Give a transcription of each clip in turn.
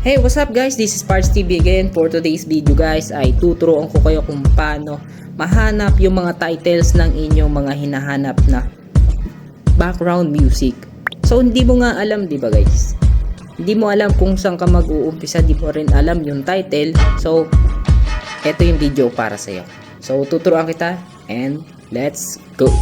Hey, what's up guys? This is Parts TV again. For today's video guys ay tuturuan ko kayo kung paano mahanap yung mga titles ng inyong mga hinahanap na background music. So hindi mo nga alam, di ba guys? Hindi mo alam kung saan ka mag-uumpisa, di mo rin alam yung title. So eto yung video para sa iyo. So tuturuan kita and let's go.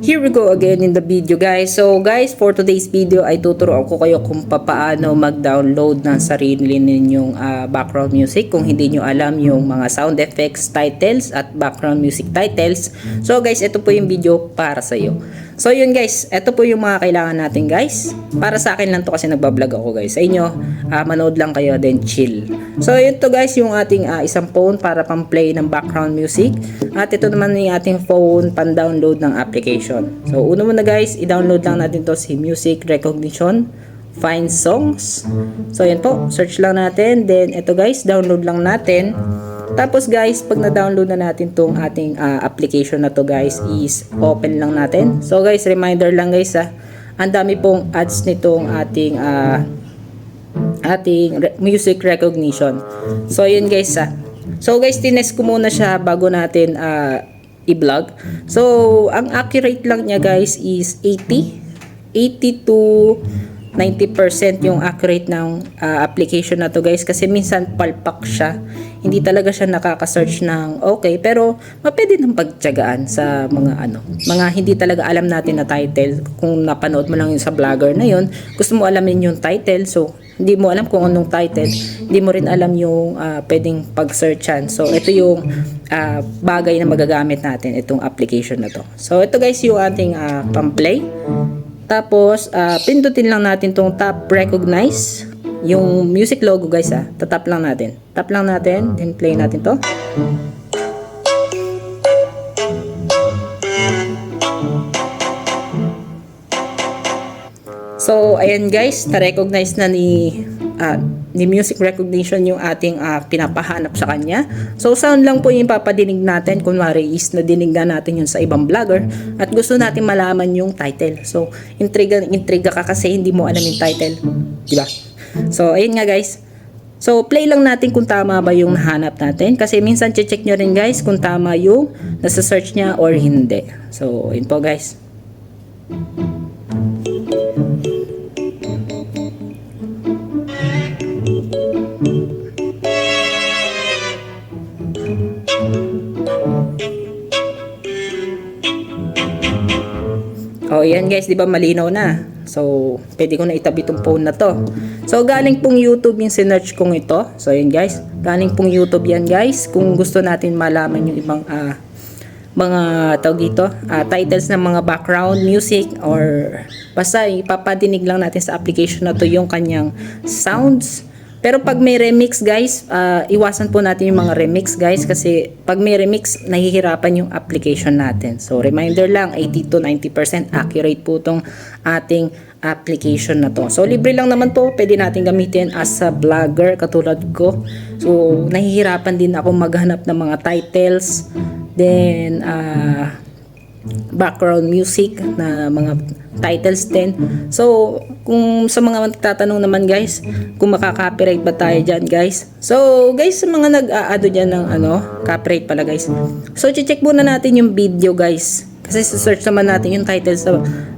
Here we go again in the video guys. So guys, for today's video ay tuturuan ko kayo kung paano mag-download ng sarili ninyong background music kung hindi nyo alam yung mga sound effects titles at background music titles. So guys, ito po yung video para sa iyo. So yun guys, ito po yung mga kailangan natin guys. Para sa akin lang to kasi nagbablog ako guys. Sa inyo, manood lang kayo then chill. So yun to guys, yung ating isang phone para pang-play ng background music. At ito naman yung ating phone pan-download ng application. So uno muna guys, i-download lang natin to si Music Recognition Find Songs. So yan po, search lang natin. Then ito guys, download lang natin. Tapos guys, pag na-download na natin tong ating application na to guys, is open lang natin. So guys, reminder lang guys ang dami pong ads nitong ating music recognition. So yun guys So guys, tinest ko muna siya bago natin i-vlog. So ang accurate lang niya guys is 80 to 90% yung accurate ng application na to guys, kasi minsan palpak siya, hindi talaga siya nakaka-search ng okay, pero mapwede nang pagtiyagaan sa mga hindi talaga alam natin na title. Kung napanood mo lang yung sa vlogger na yun, gusto mo alamin yung title, so hindi mo alam kung anong title, hindi mo rin alam yung pwedeng pag-searchan. So ito yung bagay na magagamit natin, itong application na to. So ito guys yung ating pang-play. Tapos, pindutin lang natin tong tap recognize. Yung music logo guys tatap lang natin. Tap lang natin, then play natin to. So, ayan guys, na-recognize na ni music recognition yung ating pinapahanap sa kanya. So sound lang po yung papadinig natin. Kunwari is nadinig na natin yun sa ibang vlogger at gusto natin malaman yung title. So intriga ka kasi hindi mo alam yung title, di ba? So ayun nga guys. So play lang natin kung tama ba yung nahanap natin, kasi minsan check nyo rin guys kung tama yung nasa search niya or hindi. So yun po guys. Oh, yan guys, di ba malinaw na? So, pwede ko na itabi itong phone na to. So, galing pong YouTube yung sinearch kong ito. So, yan guys, galing pong YouTube yan guys. Kung gusto natin malaman yung ibang mga tawag dito, titles ng mga background music, or basta ipapadinig lang natin sa application na to yung kanyang sounds. Pero pag may remix guys, iwasan po natin yung mga remix guys, kasi pag may remix, nahihirapan yung application natin. So reminder lang, 80 to 90% accurate po tong ating application na to. So libre lang naman to, pwede natin gamitin as a vlogger katulad ko. So nahihirapan din ako maghanap ng mga titles, then background music na mga titles din. So kung sa mga magtatanong naman guys, kung makaka-copyright ba tayo dyan guys, so guys, sa mga nag-aado dyan ng copyright pala guys, so check muna natin yung video guys, kasi search naman natin yung title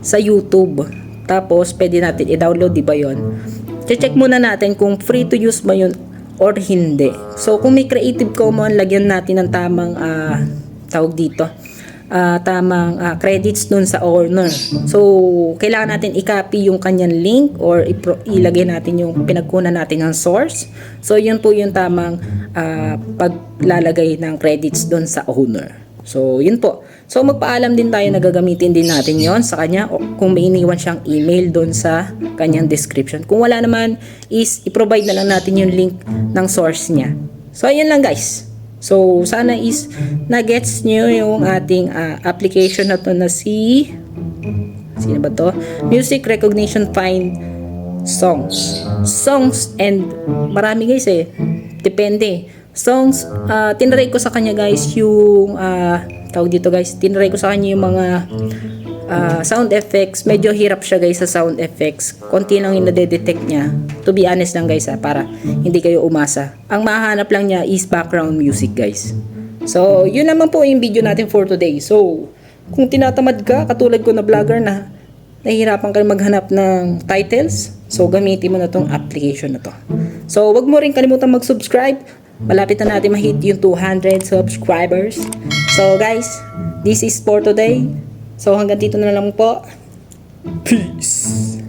sa YouTube, tapos pwede natin i-download, di ba yun? Check muna natin kung free to use ba yun or hindi. So kung may Creative Commons, lagyan natin ng tamang tawag dito, tamang credits dun sa owner. So kailangan natin i-copy yung kanyang link or ilagay natin yung pinagkunan natin ng source. So yun po yung tamang paglalagay ng credits dun sa owner. So yun po. So magpaalam din tayo na gagamitin din natin yon sa kanya, o kung may iniwan siyang email dun sa kanyang description. Kung wala naman, is i-provide na lang natin yung link ng source niya. So ayun lang guys. So, sana is na-gets nyo yung ating application na to na sino ba to? Music Recognition Find Songs. Songs, and marami guys depende. Songs, tinry ko sa kanya guys yung tawag dito guys, tinry ko sa kanya yung mga sound effects. Medyo hirap siya guys sa sound effects. Konti lang yung nade-detect niya. To be honest lang guys para hindi kayo umasa. Ang mahanap lang niya is background music guys. So, yun naman po yung video natin for today. So, kung tinatamad ka, katulad ko na vlogger na nahihirapan ka maghanap ng titles, so gamitin mo na tong application na to. So, wag mo rin kalimutan mag-subscribe. Malapit na natin ma-hit yung 200 subscribers. So, guys, this is for today. So, hanggang dito na lang po. Peace!